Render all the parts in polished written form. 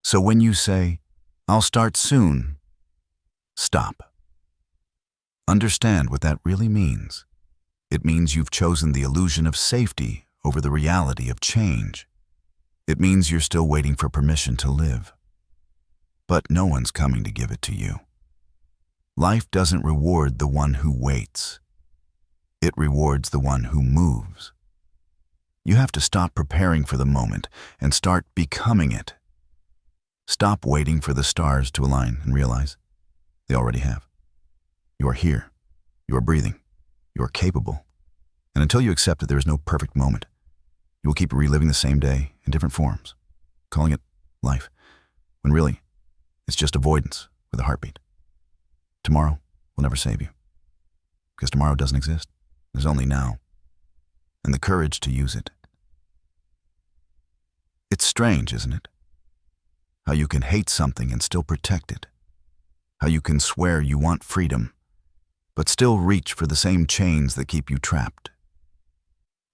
So when you say, "I'll start soon," stop. Understand what that really means. It means you've chosen the illusion of safety over the reality of change. It means you're still waiting for permission to live. But no one's coming to give it to you. Life doesn't reward the one who waits. It rewards the one who moves. You have to stop preparing for the moment and start becoming it. Stop waiting for the stars to align and realize they already have. You are here. You are breathing. You are capable. And until you accept that there is no perfect moment, you will keep reliving the same day in different forms, calling it life, when really it's just avoidance with a heartbeat. Tomorrow will never save you, because tomorrow doesn't exist. There's only now, and the courage to use it. It's strange, isn't it? How you can hate something and still protect it. How you can swear you want freedom, but still reach for the same chains that keep you trapped.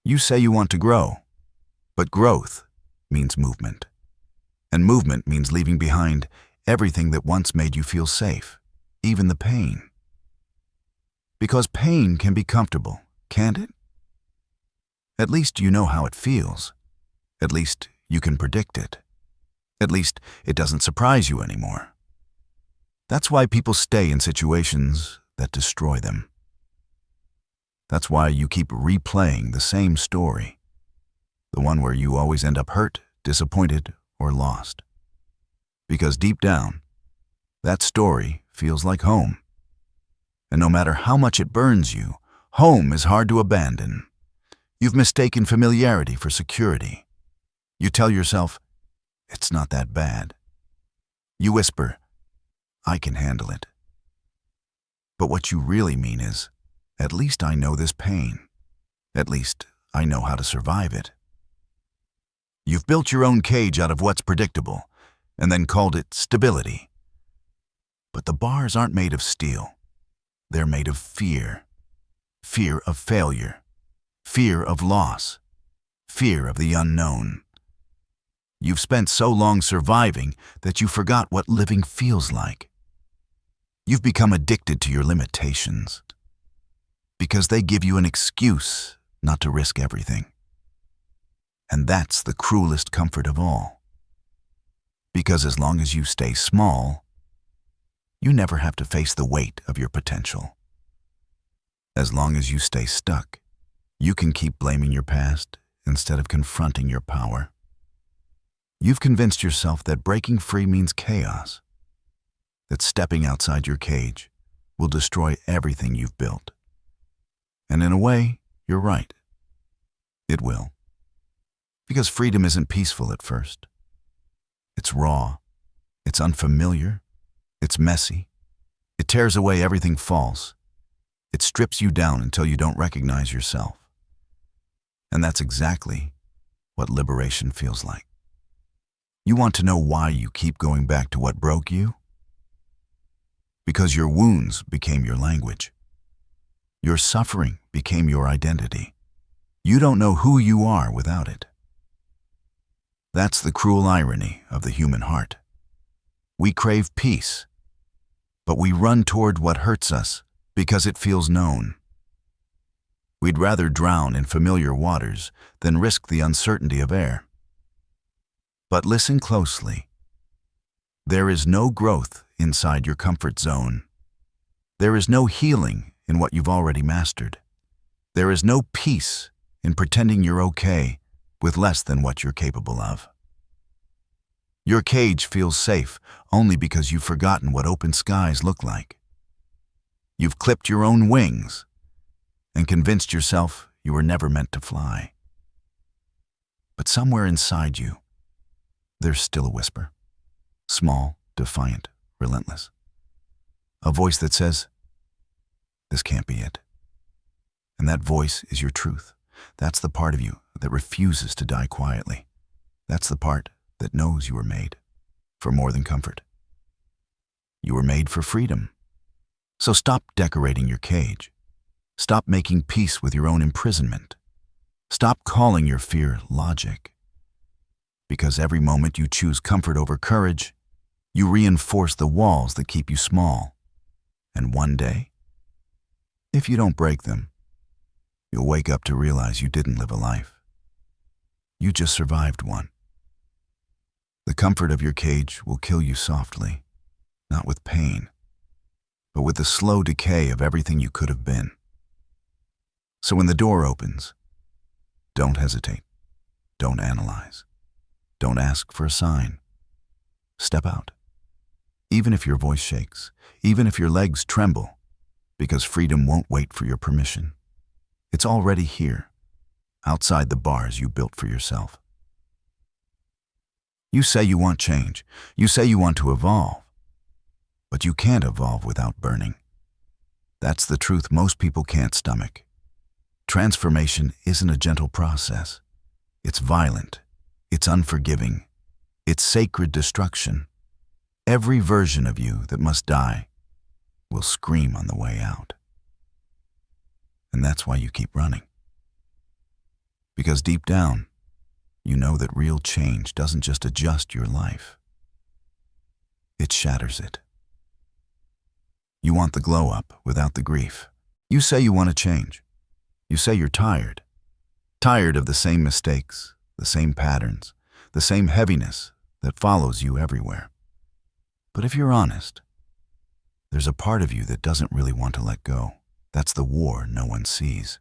You say you want to grow, but growth means movement. And movement means leaving behind everything that once made you feel safe, even the pain. Because pain can be comfortable, can't it? At least you know how it feels. At least you can predict it. At least it doesn't surprise you anymore. That's why people stay in situations that destroy them. That's why you keep replaying the same story, the one where you always end up hurt, disappointed, or lost. Because deep down, that story feels like home. And no matter how much it burns you, home is hard to abandon. You've mistaken familiarity for security. You tell yourself, "It's not that bad." You whisper, "I can handle it." But what you really mean is, "At least I know this pain. At least I know how to survive it." You've built your own cage out of what's predictable, and then called it stability. But the bars aren't made of steel. They're made of fear. Fear of failure. Fear of loss. Fear of the unknown. You've spent so long surviving that you forgot what living feels like. You've become addicted to your limitations because they give you an excuse not to risk everything. And that's the cruelest comfort of all. Because as long as you stay small, you never have to face the weight of your potential. As long as you stay stuck, you can keep blaming your past instead of confronting your power. You've convinced yourself that breaking free means chaos, that stepping outside your cage will destroy everything you've built. And in a way, you're right. It will. Because freedom isn't peaceful at first. It's raw. It's unfamiliar. It's messy. It tears away everything false. It strips you down until you don't recognize yourself. And that's exactly what liberation feels like. You want to know why you keep going back to what broke you? Because your wounds became your language. Your suffering became your identity. You don't know who you are without it. That's the cruel irony of the human heart. We crave peace, but we run toward what hurts us because it feels known. We'd rather drown in familiar waters than risk the uncertainty of air. But listen closely. There is no growth inside your comfort zone. There is no healing in what you've already mastered. There is no peace in pretending you're okay with less than what you're capable of. Your cage feels safe only because you've forgotten what open skies look like. You've clipped your own wings and convinced yourself you were never meant to fly. But somewhere inside you, there's still a whisper, small, defiant, relentless. A voice that says, "This can't be it." And that voice is your truth. That's the part of you that refuses to die quietly. That's the part that knows you were made for more than comfort. You were made for freedom. So stop decorating your cage. Stop making peace with your own imprisonment. Stop calling your fear logic. Because every moment you choose comfort over courage, you reinforce the walls that keep you small. And one day, if you don't break them, you'll wake up to realize you didn't live a life. You just survived one. The comfort of your cage will kill you softly, not with pain, but with the slow decay of everything you could have been. So when the door opens, don't hesitate. Don't analyze. Don't ask for a sign. Step out. Even if your voice shakes, even if your legs tremble, because freedom won't wait for your permission. It's already here, outside the bars you built for yourself. You say you want change. You say you want to evolve. But you can't evolve without burning. That's the truth most people can't stomach. Transformation isn't a gentle process. It's violent. It's unforgiving. It's sacred destruction. Every version of you that must die will scream on the way out. And that's why you keep running. Because deep down, you know that real change doesn't just adjust your life. It shatters it. You want the glow up without the grief. You say you want to change. You say you're tired. Tired of the same mistakes, the same patterns, the same heaviness that follows you everywhere. But if you're honest, there's a part of you that doesn't really want to let go. That's the war no one sees.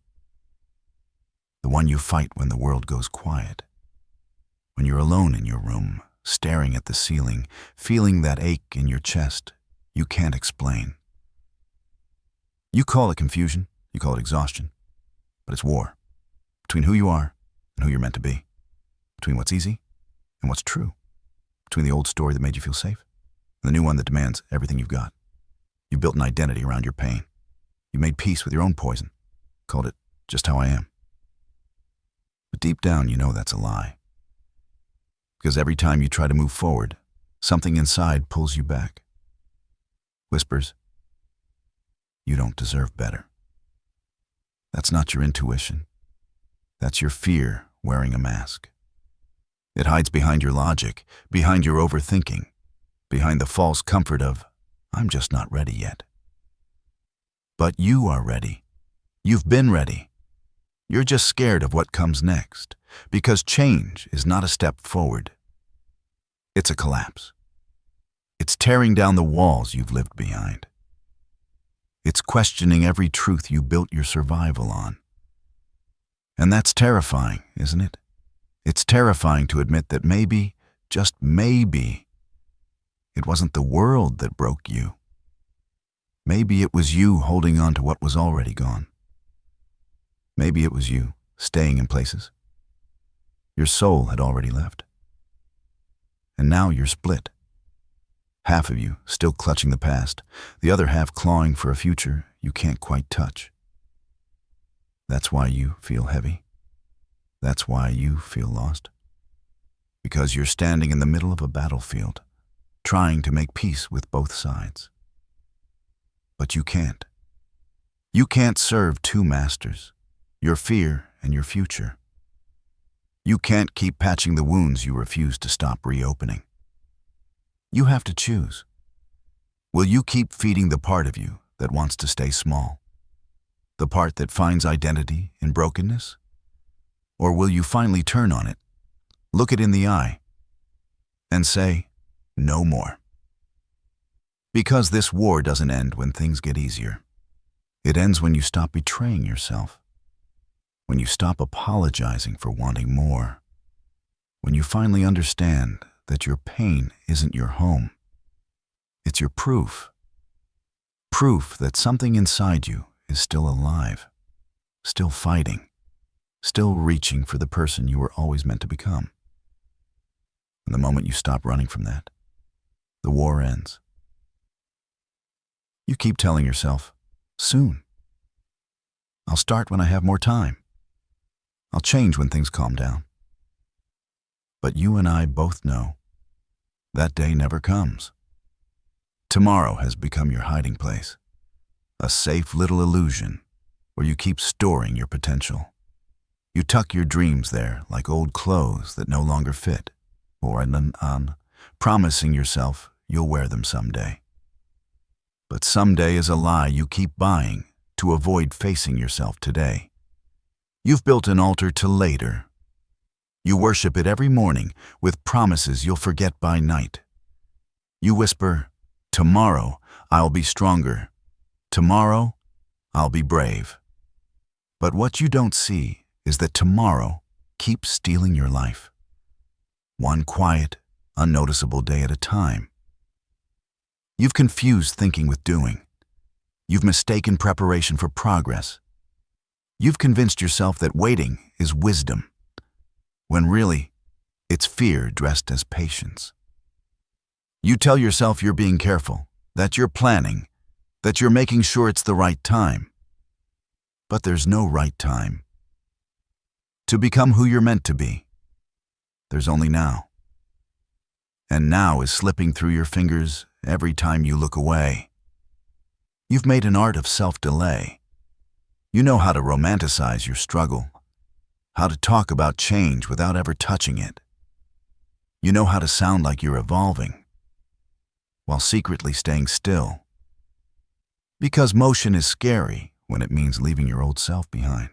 The one you fight when the world goes quiet. When you're alone in your room, staring at the ceiling, feeling that ache in your chest you can't explain. You call it confusion, you call it exhaustion, but it's war. Between who you are and who you're meant to be. Between what's easy and what's true. Between the old story that made you feel safe and the new one that demands everything you've got. You built an identity around your pain. You made peace with your own poison. Called it just how I am. But deep down, you know that's a lie. Because every time you try to move forward, something inside pulls you back. Whispers, you don't deserve better. That's not your intuition. That's your fear wearing a mask. It hides behind your logic, behind your overthinking, behind the false comfort of, I'm just not ready yet. But you are ready. You've been ready. You're just scared of what comes next, because change is not a step forward. It's a collapse. It's tearing down the walls you've lived behind. It's questioning every truth you built your survival on. And that's terrifying, isn't it? It's terrifying to admit that maybe, just maybe, it wasn't the world that broke you. Maybe it was you holding on to what was already gone. Maybe it was you staying in places. Your soul had already left. And now you're split. Half of you still clutching the past, the other half clawing for a future you can't quite touch. That's why you feel heavy. That's why you feel lost. Because you're standing in the middle of a battlefield, trying to make peace with both sides. But you can't. You can't serve two masters, your fear and your future. You can't keep patching the wounds you refuse to stop reopening. You have to choose. Will you keep feeding the part of you that wants to stay small? The part that finds identity in brokenness? Or will you finally turn on it, look it in the eye, and say, no more? Because this war doesn't end when things get easier. It ends when you stop betraying yourself. When you stop apologizing for wanting more. When you finally understand that your pain isn't your home. It's your proof. Proof that something inside you is still alive, still fighting, still reaching for the person you were always meant to become. And the moment you stop running from that, the war ends. You keep telling yourself, soon. I'll start when I have more time. I'll change when things calm down. But you and I both know that day never comes. Tomorrow has become your hiding place, a safe little illusion where you keep storing your potential. You tuck your dreams there like old clothes that no longer fit. or on promising yourself you'll wear them someday. But someday is a lie you keep buying to avoid facing yourself today. You've built an altar to later. You worship it every morning with promises you'll forget by night. You whisper, "Tomorrow I'll be stronger. Tomorrow I'll be brave." But what you don't see is that tomorrow keeps stealing your life. One quiet, unnoticeable day at a time. You've confused thinking with doing. You've mistaken preparation for progress. You've convinced yourself that waiting is wisdom, when really, it's fear dressed as patience. You tell yourself you're being careful, that you're planning, that you're making sure it's the right time. But there's no right time. To become who you're meant to be, there's only now. And now is slipping through your fingers every time you look away. You've made an art of self-delay. You know how to romanticize your struggle, how to talk about change without ever touching it. You know how to sound like you're evolving, while secretly staying still. Because motion is scary when it means leaving your old self behind.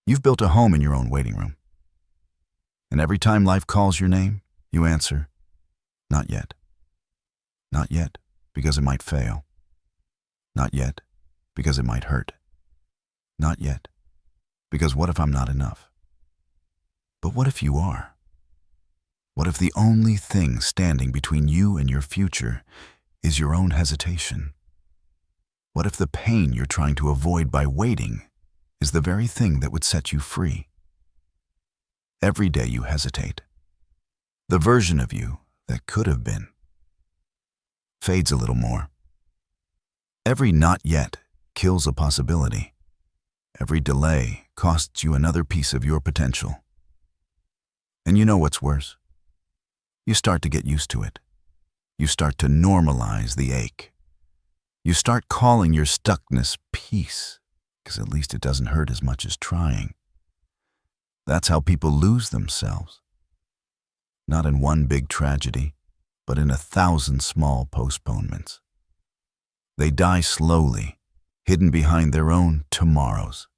You've built a home in your own waiting room. And every time life calls your name, you answer, "Not yet." Not yet, because it might fail. Not yet, because it might hurt. Not yet, because what if I'm not enough? But what if you are? What if the only thing standing between you and your future is your own hesitation? What if the pain you're trying to avoid by waiting is the very thing that would set you free? Every day you hesitate. The version of you that could have been fades a little more. Every not yet kills a possibility. Every delay costs you another piece of your potential. And you know what's worse? You start to get used to it. You start to normalize the ache. You start calling your stuckness peace, because at least it doesn't hurt as much as trying. That's how people lose themselves. Not in one big tragedy, but in 1,000 small postponements. They die slowly, hidden behind their own tomorrows.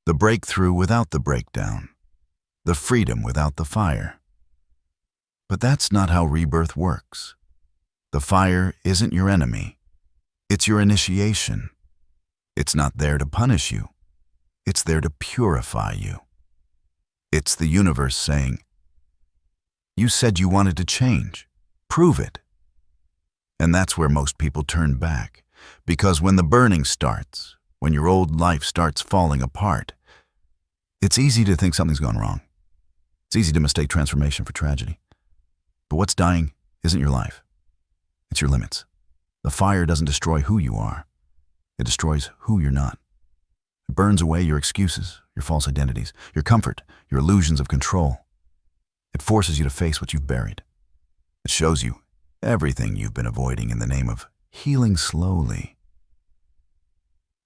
The breakthrough without the breakdown. The freedom without the fire. But that's not how rebirth works. The fire isn't your enemy. It's your initiation. It's not there to punish you. It's there to purify you. It's the universe saying, "You said you wanted to change. Prove it." And that's where most people turn back. Because when the burning starts, when your old life starts falling apart, it's easy to think something's gone wrong. It's easy to mistake transformation for tragedy. But what's dying isn't your life. It's your limits. The fire doesn't destroy who you are. It destroys who you're not. It burns away your excuses, your false identities, your comfort, your illusions of control. It forces you to face what you've buried. It shows you everything you've been avoiding in the name of healing slowly.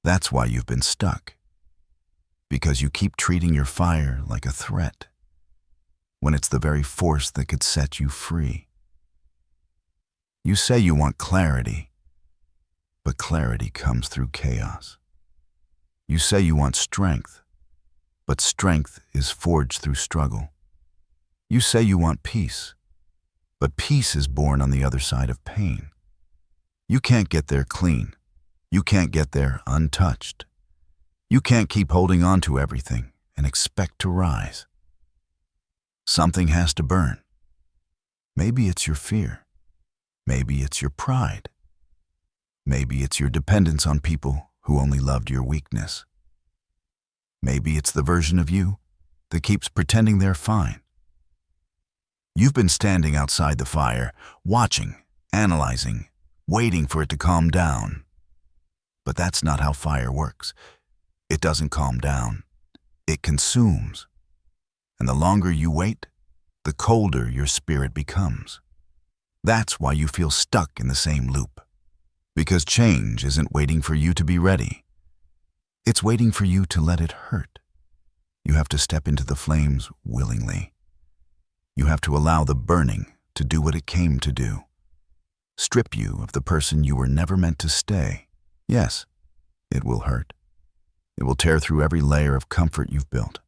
That's why you've been stuck. Because you keep treating your fire like a threat, when it's the very force that could set you free. You say you want clarity, but clarity comes through chaos. You say you want strength, but strength is forged through struggle. You say you want peace, but peace is born on the other side of pain. You can't get there clean. You can't get there untouched. You can't keep holding on to everything and expect to rise. Something has to burn. Maybe it's your fear. Maybe it's your pride. Maybe it's your dependence on people who only loved your weakness. Maybe it's the version of you that keeps pretending they're fine. You've been standing outside the fire, watching, analyzing, waiting for it to calm down. But that's not how fire works. It doesn't calm down. It consumes. And the longer you wait, the colder your spirit becomes. That's why you feel stuck in the same loop. Because change isn't waiting for you to be ready. It's waiting for you to let it hurt. You have to step into the flames willingly. You have to allow the burning to do what it came to do. Strip you of the person you were never meant to stay. Yes, it will hurt. It will tear through every layer of comfort you've built.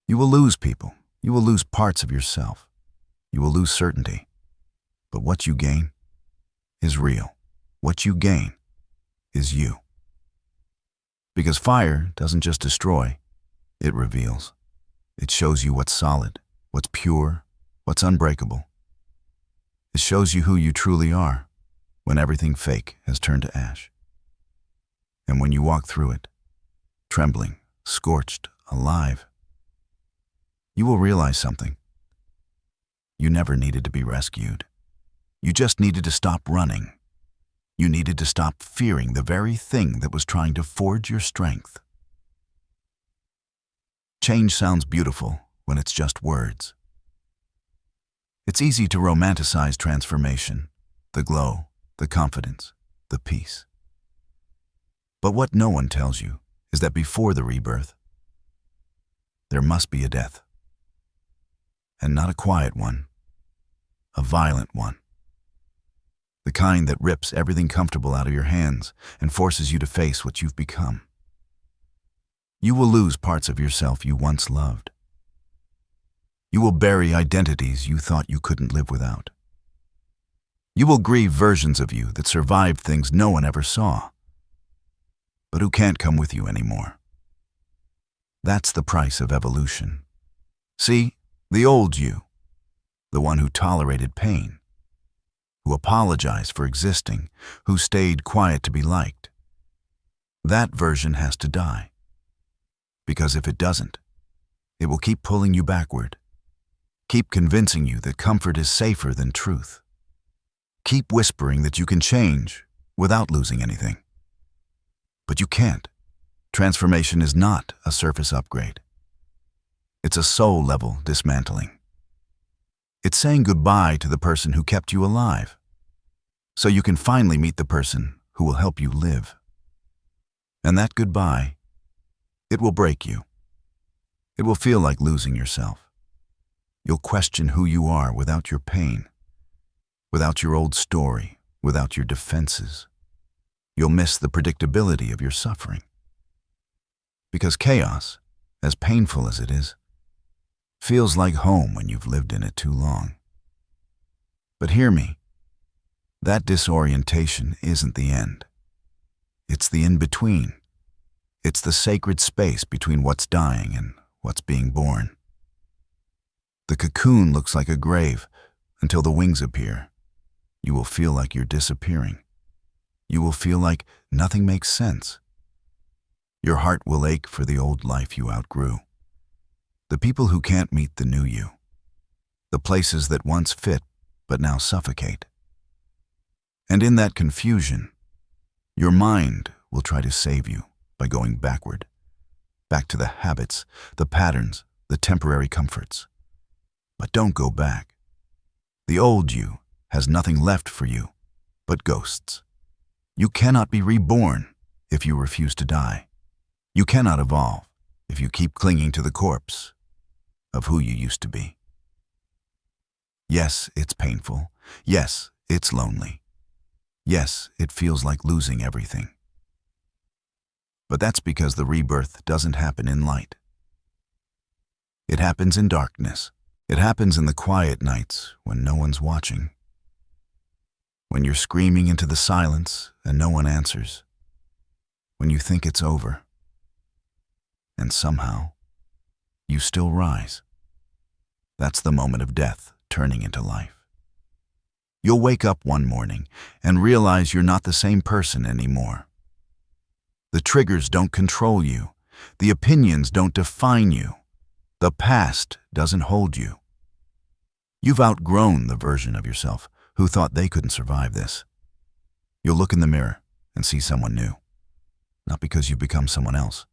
You will lose people. You will lose parts of yourself. You will lose certainty. But what you gain is real. What you gain is you. Because fire doesn't just destroy, it reveals. It shows you what's solid, what's pure, what's unbreakable. It shows you who you truly are when everything fake has turned to ash. And when you walk through it, trembling, scorched, alive, you will realize something. You never needed to be rescued. You just needed to stop running. You needed to stop fearing the very thing that was trying to forge your strength. Change sounds beautiful when it's just words. It's easy to romanticize transformation, the glow, the confidence, the peace. But what no one tells you is that before the rebirth, there must be a death. And not a quiet one, a violent one. The kind that rips everything comfortable out of your hands and forces you to face what you've become. You will lose parts of yourself you once loved. You will bury identities you thought you couldn't live without. You will grieve versions of you that survived things no one ever saw, but who can't come with you anymore. That's the price of evolution. See, the old you, the one who tolerated pain, who apologized for existing, who stayed quiet to be liked, that version has to die. Because if it doesn't, it will keep pulling you backward. Keep convincing you that comfort is safer than truth. Keep whispering that you can change without losing anything. But you can't. Transformation is not a surface upgrade. It's a soul-level dismantling. It's saying goodbye to the person who kept you alive, so you can finally meet the person who will help you live. And that goodbye, it will break you. It will feel like losing yourself. You'll question who you are without your pain, without your old story, without your defenses. You'll miss the predictability of your suffering. Because chaos, as painful as it is, feels like home when you've lived in it too long. But hear me, that disorientation isn't the end. It's the in-between. It's the sacred space between what's dying and what's being born. The cocoon looks like a grave until the wings appear. You will feel like you're disappearing. You will feel like nothing makes sense. Your heart will ache for the old life you outgrew. The people who can't meet the new you. The places that once fit but now suffocate. And in that confusion, your mind will try to save you by going backward, back to the habits, the patterns, the temporary comforts. But don't go back. The old you has nothing left for you but ghosts. You cannot be reborn if you refuse to die. You cannot evolve if you keep clinging to the corpse of who you used to be. Yes, it's painful. Yes, it's lonely. Yes, it feels like losing everything. But that's because the rebirth doesn't happen in light. It happens in darkness. It happens in the quiet nights when no one's watching. When you're screaming into the silence and no one answers. When you think it's over. And somehow, you still rise. That's the moment of death turning into life. You'll wake up one morning and realize you're not the same person anymore. The triggers don't control you. The opinions don't define you. The past doesn't hold you. You've outgrown the version of yourself who thought they couldn't survive this. You'll look in the mirror and see someone new. Not because you've become someone else,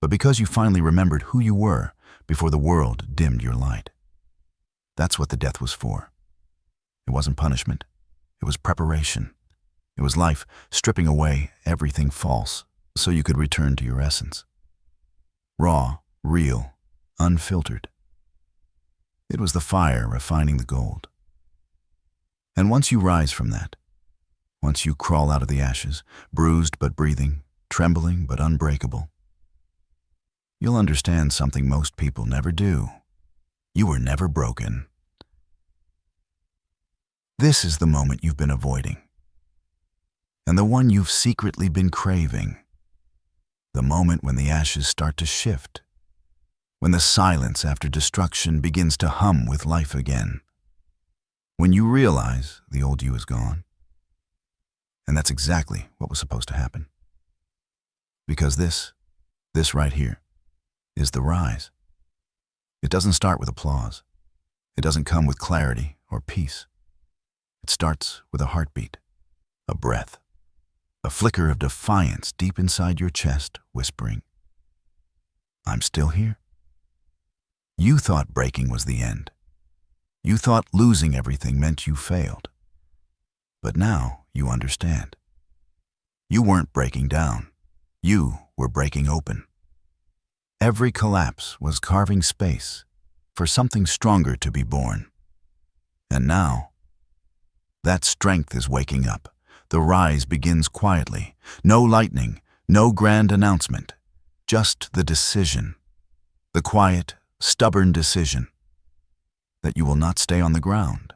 but because you finally remembered who you were before the world dimmed your light. That's what the death was for. It wasn't punishment. It was preparation. It was life stripping away everything false so you could return to your essence. Raw, real, unfiltered. It was the fire refining the gold. And once you rise from that, once you crawl out of the ashes, bruised but breathing, trembling but unbreakable, you'll understand something most people never do. You were never broken. This is the moment you've been avoiding, and the one you've secretly been craving. The moment when the ashes start to shift, when the silence after destruction begins to hum with life again. When you realize the old you is gone. And that's exactly what was supposed to happen. Because this right here, is the rise. It doesn't start with applause. It doesn't come with clarity or peace. It starts with a heartbeat, a breath, a flicker of defiance deep inside your chest, whispering, "I'm still here." You thought breaking was the end. You thought losing everything meant you failed. But now you understand. You weren't breaking down. You were breaking open. Every collapse was carving space for something stronger to be born. And now, that strength is waking up. The rise begins quietly. No lightning, no grand announcement. Just the decision. The quiet, stubborn decision that you will not stay on the ground.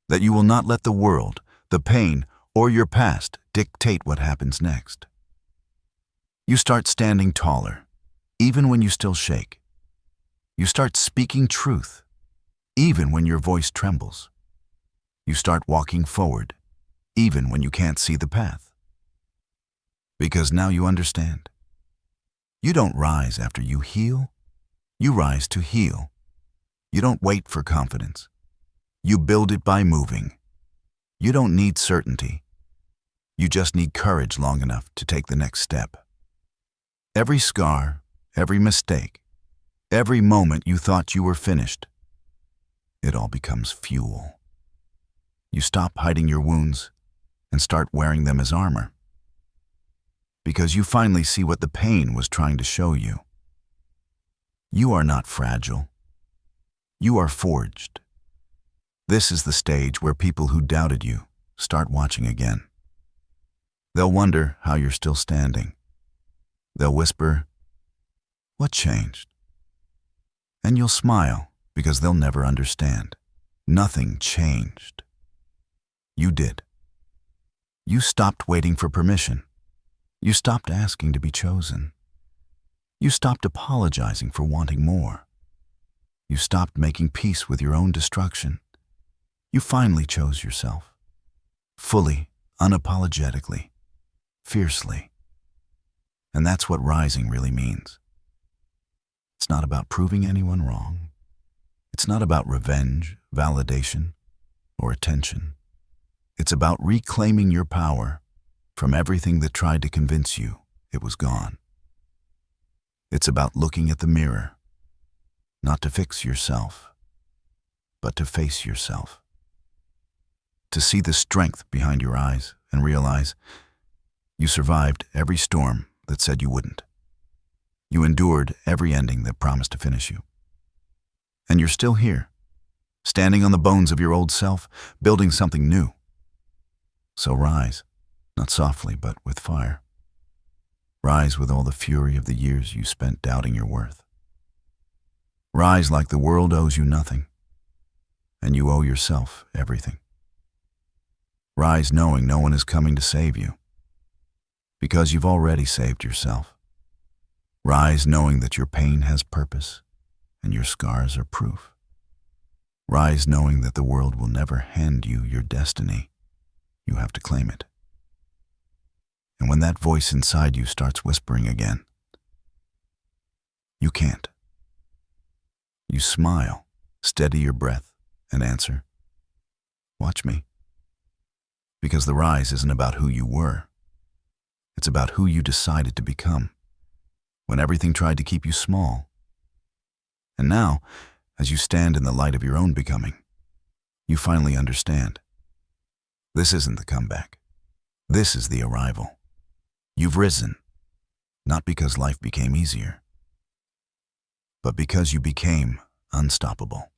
That you will not let the world, the pain, or your past dictate what happens next. You start standing taller, even when you still shake. You start speaking truth, even when your voice trembles. You start walking forward, even when you can't see the path. Because now you understand. You don't rise after you heal. You rise to heal. You don't wait for confidence. You build it by moving. You don't need certainty. You just need courage long enough to take the next step. Every scar, every mistake, every moment you thought you were finished, it all becomes fuel. You stop hiding your wounds and start wearing them as armor. Because you finally see what the pain was trying to show you. You are not fragile. You are forged. This is the stage where people who doubted you start watching again. They'll wonder how you're still standing. They'll whisper, "What changed?" And you'll smile because they'll never understand. Nothing changed. You did. You stopped waiting for permission. You stopped asking to be chosen. You stopped apologizing for wanting more. You stopped making peace with your own destruction. You finally chose yourself. Fully, unapologetically, fiercely. And that's what rising really means. It's not about proving anyone wrong. It's not about revenge, validation, or attention. It's about reclaiming your power from everything that tried to convince you it was gone. It's about looking at the mirror, not to fix yourself, but to face yourself. To see the strength behind your eyes and realize you survived every storm that said you wouldn't. You endured every ending that promised to finish you. And you're still here, standing on the bones of your old self, building something new. So rise, not softly, but with fire. Rise with all the fury of the years you spent doubting your worth. Rise like the world owes you nothing, and you owe yourself everything. Rise knowing no one is coming to save you, because you've already saved yourself. Rise knowing that your pain has purpose, and your scars are proof. Rise knowing that the world will never hand you your destiny. You have to claim it. And when that voice inside you starts whispering again, you can't. You smile, steady your breath, and answer, "Watch me." Because the rise isn't about who you were. It's about who you decided to become when everything tried to keep you small. And now, as you stand in the light of your own becoming, you finally understand. This isn't the comeback. This is the arrival. You've risen, not because life became easier, but because you became unstoppable.